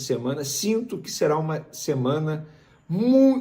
semana. Sinto que será uma semana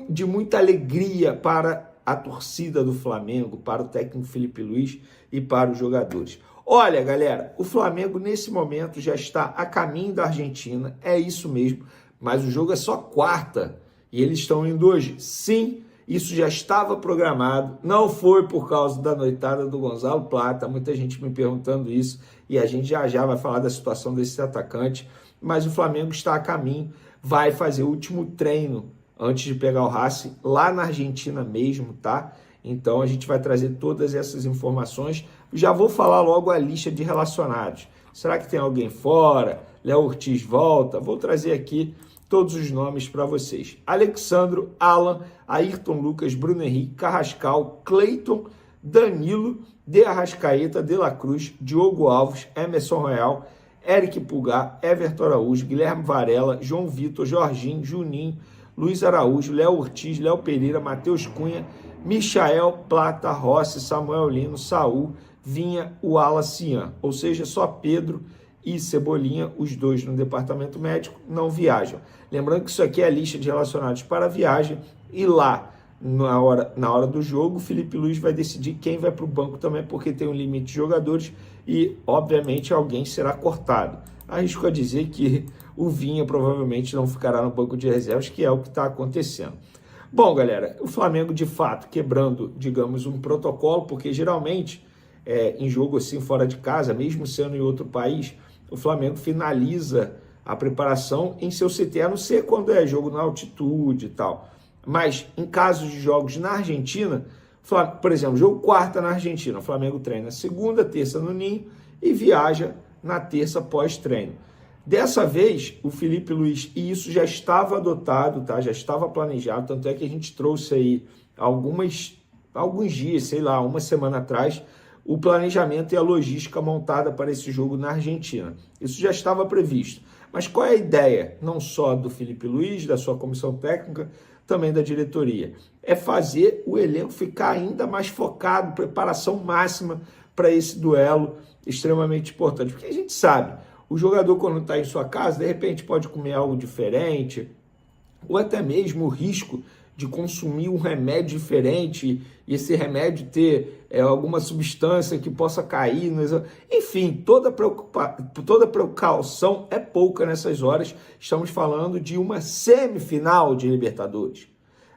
de muita alegria para a torcida do Flamengo, para o técnico Felipe Luiz e para os jogadores. Olha, galera, o Flamengo nesse momento já está a caminho da Argentina, é isso mesmo, mas o jogo é só quarta e eles estão indo hoje. Sim, isso já estava programado, não foi por causa da noitada do Gonzalo Plata, muita gente me perguntando isso e a gente já vai falar da situação desse atacante, mas o Flamengo está a caminho, vai fazer o último treino antes de pegar o Racing lá na Argentina mesmo, tá? Então a gente vai trazer todas essas informações. Já vou falar logo a lista de relacionados. Será que tem alguém fora? Léo Ortiz volta? Vou trazer aqui todos os nomes para vocês. Alexandro, Alan, Ayrton Lucas, Bruno Henrique, Carrascal, Cleiton, Danilo, De Arrascaeta, De La Cruz, Diogo Alves, Emerson Royal, Eric Pulgar, Everton Araújo, Guilherme Varela, João Vitor, Jorginho, Juninho, Luiz Araújo, Léo Ortiz, Léo Pereira, Matheus Cunha, Michael, Plata, Rossi, Samuel Lino, Saul, Vinha, o Cian. Ou seja, só Pedro e Cebolinha, os dois no departamento médico, não viajam. Lembrando que isso aqui é a lista de relacionados para a viagem e lá, na hora do jogo, o Felipe Luiz vai decidir quem vai para o banco também, porque tem um limite de jogadores e, obviamente, alguém será cortado. Arrisco a dizer que o Vinha provavelmente não ficará no banco de reservas, que é o que está acontecendo. Bom, galera, o Flamengo, de fato, quebrando, digamos, um protocolo, porque geralmente, em jogo assim, fora de casa, mesmo sendo em outro país, o Flamengo finaliza a preparação em seu CT, a não ser quando é jogo na altitude e tal. Mas, em casos de jogos na Argentina, por exemplo, jogo quarta na Argentina, o Flamengo treina segunda, terça no Ninho e viaja na terça pós-treino. Dessa vez, o Felipe Luiz, e isso já estava adotado, tá? Já estava planejado, tanto é que a gente trouxe aí alguns dias, sei lá, uma semana atrás, o planejamento e a logística montada para esse jogo na Argentina. Isso já estava previsto. Mas qual é a ideia? Não só do Felipe Luiz, da sua comissão técnica, também da diretoria. É fazer o elenco ficar ainda mais focado, preparação máxima para esse duelo extremamente importante. Porque a gente sabe, o jogador quando está em sua casa, de repente pode comer algo diferente, ou até mesmo o risco de consumir um remédio diferente e esse remédio ter alguma substância que possa cair. Enfim, toda precaução é pouca nessas horas. Estamos falando de uma semifinal de Libertadores.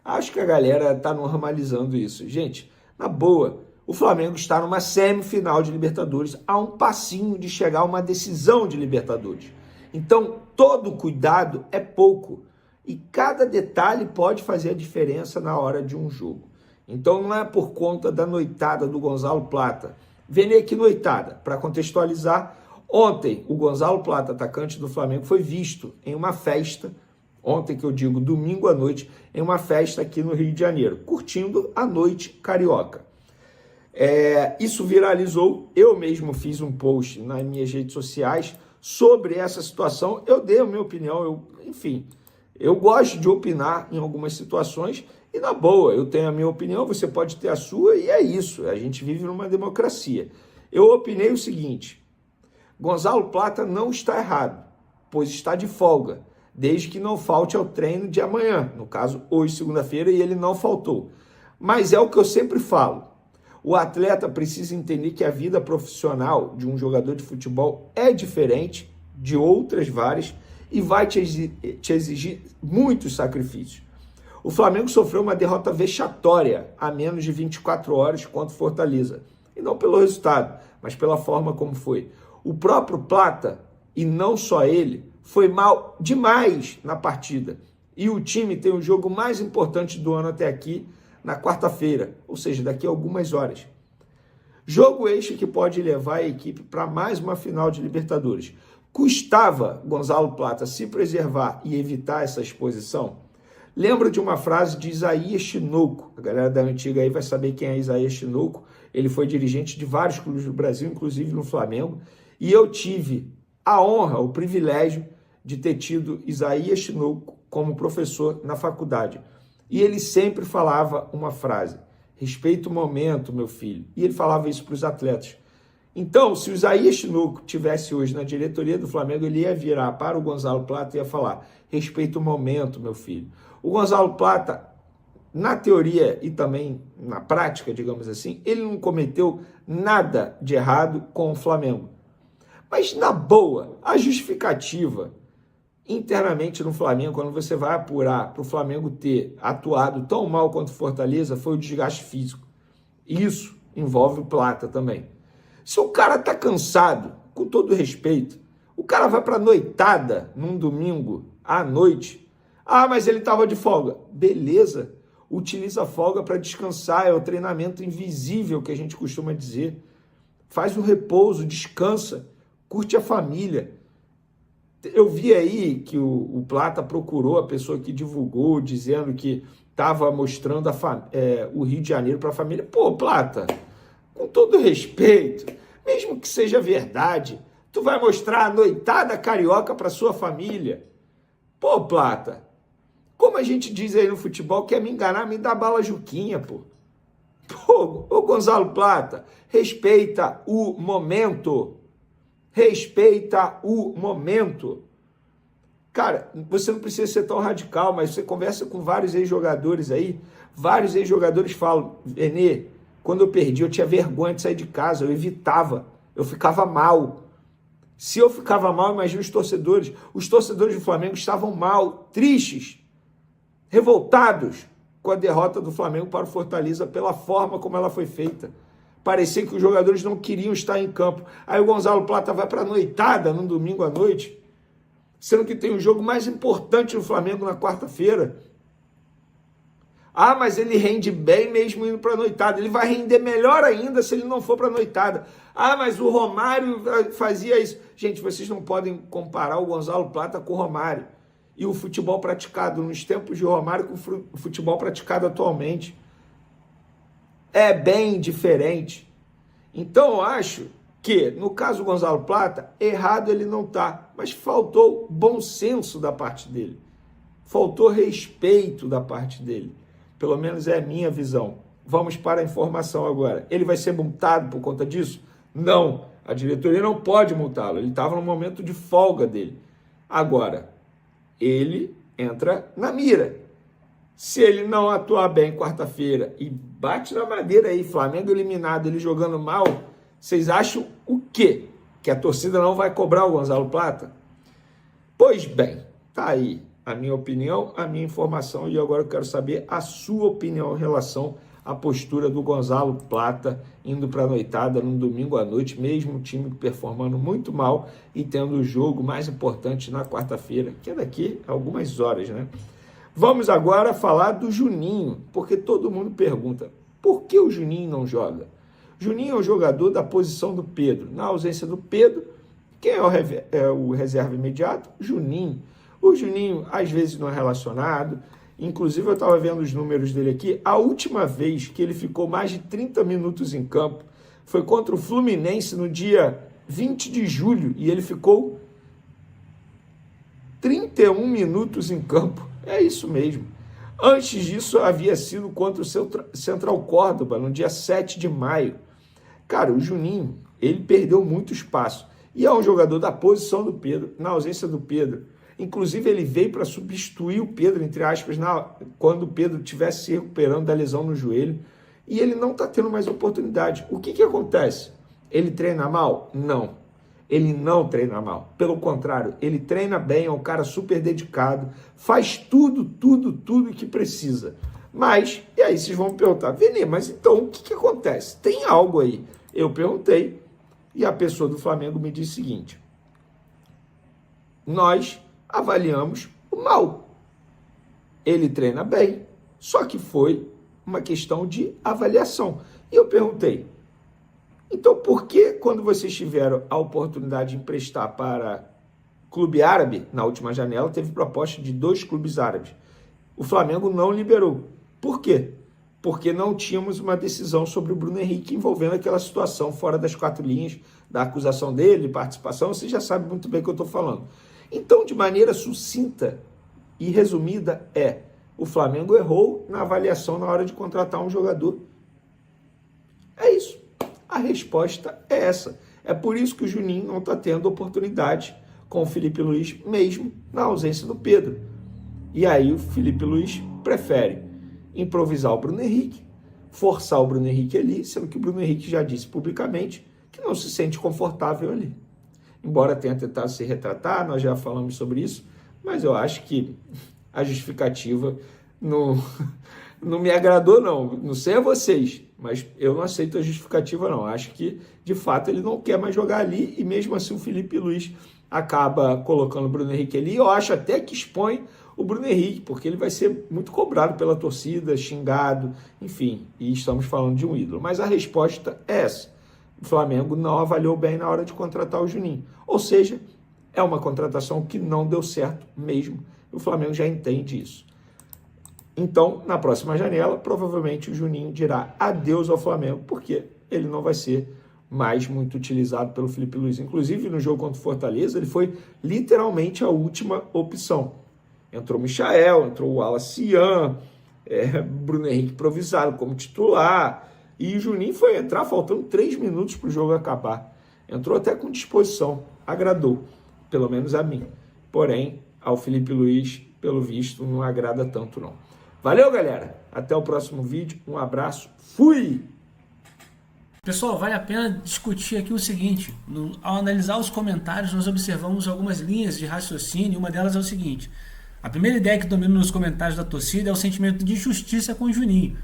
Acho que a galera está normalizando isso. Gente, na boa, o Flamengo está numa semifinal de Libertadores, a um passinho de chegar a uma decisão de Libertadores. Então, todo cuidado é pouco. E cada detalhe pode fazer a diferença na hora de um jogo. Então não é por conta da noitada do Gonzalo Plata. Venha que noitada, para contextualizar, ontem o Gonzalo Plata, atacante do Flamengo, foi visto em uma festa, ontem que eu digo domingo à noite, em uma festa aqui no Rio de Janeiro, curtindo a noite carioca. Isso viralizou, eu mesmo fiz um post nas minhas redes sociais sobre essa situação, eu dei a minha opinião, enfim... Eu gosto de opinar em algumas situações e, na boa, eu tenho a minha opinião, você pode ter a sua e é isso. A gente vive numa democracia. Eu opinei o seguinte: Gonzalo Plata não está errado, pois está de folga, desde que não falte ao treino de amanhã, no caso, hoje, segunda-feira, e ele não faltou. Mas é o que eu sempre falo. O atleta precisa entender que a vida profissional de um jogador de futebol é diferente de outras várias e vai te exigir muitos sacrifícios. O Flamengo sofreu uma derrota vexatória há menos de 24 horas contra o Fortaleza. E não pelo resultado, mas pela forma como foi. O próprio Plata, e não só ele, foi mal demais na partida. E o time tem o jogo mais importante do ano até aqui, na quarta-feira, ou seja, daqui a algumas horas. Jogo este que pode levar a equipe para mais uma final de Libertadores. Custava Gonzalo Plata se preservar e evitar essa exposição? Lembro de uma frase de Isaías Tinoco. A galera da antiga aí vai saber quem é Isaías Tinoco. Ele foi dirigente de vários clubes do Brasil, inclusive no Flamengo. E eu tive a honra, o privilégio de ter tido Isaías Tinoco como professor na faculdade. E ele sempre falava uma frase: respeita o momento, meu filho. E ele falava isso para os atletas. Então, se o Isaías Tinoco tivesse hoje na diretoria do Flamengo, ele ia virar para o Gonzalo Plata e ia falar: respeita o momento, meu filho. O Gonzalo Plata, na teoria e também na prática, digamos assim, ele não cometeu nada de errado com o Flamengo. Mas, na boa, a justificativa internamente no Flamengo, quando você vai apurar para o Flamengo ter atuado tão mal quanto o Fortaleza, foi o desgaste físico. Isso envolve o Plata também. Se o cara tá cansado, com todo respeito, o cara vai para noitada num domingo à noite. Ah, mas ele estava de folga. Beleza, utiliza a folga para descansar, é o treinamento invisível que a gente costuma dizer. Faz um repouso, descansa, curte a família. Eu vi aí que o Plata procurou a pessoa que divulgou, dizendo que estava mostrando o Rio de Janeiro para a família. Pô, Plata, com todo respeito, mesmo que seja verdade, tu vai mostrar a noitada carioca para sua família? Pô, Plata, como a gente diz aí no futebol, quer me enganar, me dá bala Juquinha, pô. Pô, ô Gonzalo Plata, respeita o momento. Respeita o momento. Cara, você não precisa ser tão radical, mas você conversa com vários ex-jogadores aí, vários ex-jogadores falam: Enê, quando eu perdi, eu tinha vergonha de sair de casa, eu evitava, eu ficava mal. Se eu ficava mal, imagina os torcedores. Os torcedores do Flamengo estavam mal, tristes, revoltados com a derrota do Flamengo para o Fortaleza pela forma como ela foi feita. Parecia que os jogadores não queriam estar em campo. Aí o Gonzalo Plata vai para a noitada num domingo à noite, sendo que tem o jogo mais importante do Flamengo na quarta-feira. Ah, mas ele rende bem mesmo indo para a noitada. Ele vai render melhor ainda se ele não for para a noitada. Ah, mas o Romário fazia isso. Gente, vocês não podem comparar o Gonzalo Plata com o Romário e o futebol praticado nos tempos de Romário com o futebol praticado atualmente. É bem diferente. Então, eu acho que, no caso do Gonzalo Plata, errado ele não está, mas faltou bom senso da parte dele. Faltou respeito da parte dele. Pelo menos é a minha visão. Vamos para a informação agora. Ele vai ser multado por conta disso? Não. A diretoria não pode multá-lo. Ele estava no momento de folga dele. Agora, ele entra na mira. Se ele não atuar bem quarta-feira e bate na madeira aí, Flamengo eliminado, ele jogando mal, vocês acham o quê? Que a torcida não vai cobrar o Gonzalo Plata? Pois bem, tá aí a minha opinião, a minha informação, e agora eu quero saber a sua opinião em relação à postura do Gonzalo Plata indo para a noitada num domingo à noite, mesmo o time performando muito mal e tendo o jogo mais importante na quarta-feira, que é daqui a algumas horas, né? Vamos agora falar do Juninho, porque todo mundo pergunta: por que o Juninho não joga? Juninho é o jogador da posição do Pedro. Na ausência do Pedro, quem é o reserva imediato? Juninho. O Juninho, às vezes, não é relacionado. Inclusive, eu estava vendo os números dele aqui. A última vez que ele ficou mais de 30 minutos em campo foi contra o Fluminense no dia 20 de julho. E ele ficou 31 minutos em campo. É isso mesmo. Antes disso, havia sido contra o Central Córdoba, no dia 7 de maio. Cara, o Juninho, ele perdeu muito espaço. E é um jogador da posição do Pedro, na ausência do Pedro. Inclusive, ele veio para substituir o Pedro, entre aspas, quando o Pedro estivesse se recuperando da lesão no joelho. E ele não está tendo mais oportunidade. O que acontece? Ele treina mal? Não. Ele não treina mal. Pelo contrário, ele treina bem, é um cara super dedicado, faz tudo que precisa. Mas, e aí vocês vão me perguntar: Vene, mas então o que acontece? Tem algo aí? Eu perguntei e a pessoa do Flamengo me disse o seguinte: nós avaliamos o mal. Ele treina bem, só que foi uma questão de avaliação. E eu perguntei: então por que, quando vocês tiveram a oportunidade de emprestar para clube árabe, na última janela, teve proposta de 2 clubes árabes? O Flamengo não liberou. Por quê? Porque não tínhamos uma decisão sobre o Bruno Henrique envolvendo aquela situação fora das 4 linhas da acusação dele, de participação. Você já sabe muito bem o que eu estou falando. Então, de maneira sucinta e resumida, o Flamengo errou na avaliação na hora de contratar um jogador. É isso. A resposta é essa. É por isso que o Juninho não está tendo oportunidade com o Felipe Luiz, mesmo na ausência do Pedro. E aí o Felipe Luiz prefere improvisar o Bruno Henrique, forçar o Bruno Henrique ali, sendo que o Bruno Henrique já disse publicamente que não se sente confortável ali. Embora tenha tentado se retratar, nós já falamos sobre isso, mas eu acho que a justificativa não me agradou, não. Não sei a vocês, mas eu não aceito a justificativa, não. Acho que, de fato, ele não quer mais jogar ali e mesmo assim o Felipe Luiz acaba colocando o Bruno Henrique ali. Eu acho até que expõe o Bruno Henrique, porque ele vai ser muito cobrado pela torcida, xingado, enfim, e estamos falando de um ídolo. Mas a resposta é essa. O Flamengo não avaliou bem na hora de contratar o Juninho. Ou seja, é uma contratação que não deu certo mesmo. O Flamengo já entende isso. Então, na próxima janela, provavelmente o Juninho dirá adeus ao Flamengo, porque ele não vai ser mais muito utilizado pelo Felipe Luiz. Inclusive, no jogo contra o Fortaleza, ele foi literalmente a última opção. Entrou o Michael, entrou o Wallace Ian, Bruno Henrique improvisado como titular, e o Juninho foi entrar faltando 3 minutos para o jogo acabar. Entrou até com disposição, agradou, pelo menos a mim. Porém, ao Felipe Luiz, pelo visto, não agrada tanto não. Valeu, galera! Até o próximo vídeo, um abraço, fui! Pessoal, vale a pena discutir aqui o seguinte, ao analisar os comentários, nós observamos algumas linhas de raciocínio, e uma delas é o seguinte: a primeira ideia que domina nos comentários da torcida é o sentimento de injustiça com o Juninho.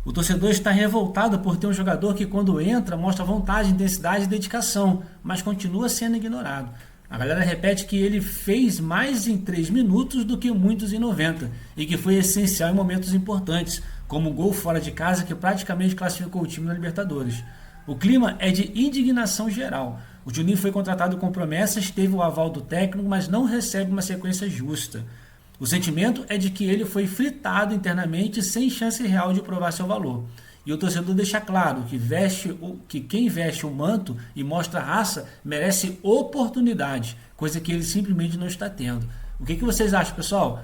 O torcedor está revoltado por ter um jogador que, quando entra, mostra vontade, intensidade e dedicação, mas continua sendo ignorado. A galera repete que ele fez mais em 3 minutos do que muitos em 90 e que foi essencial em momentos importantes, como o gol fora de casa que praticamente classificou o time na Libertadores. O clima é de indignação geral. O Juninho foi contratado com promessas, teve o aval do técnico, mas não recebe uma sequência justa. O sentimento é de que ele foi fritado internamente sem chance real de provar seu valor. E o torcedor deixa claro que quem veste o manto e mostra raça merece oportunidade, coisa que ele simplesmente não está tendo. O que vocês acham, pessoal?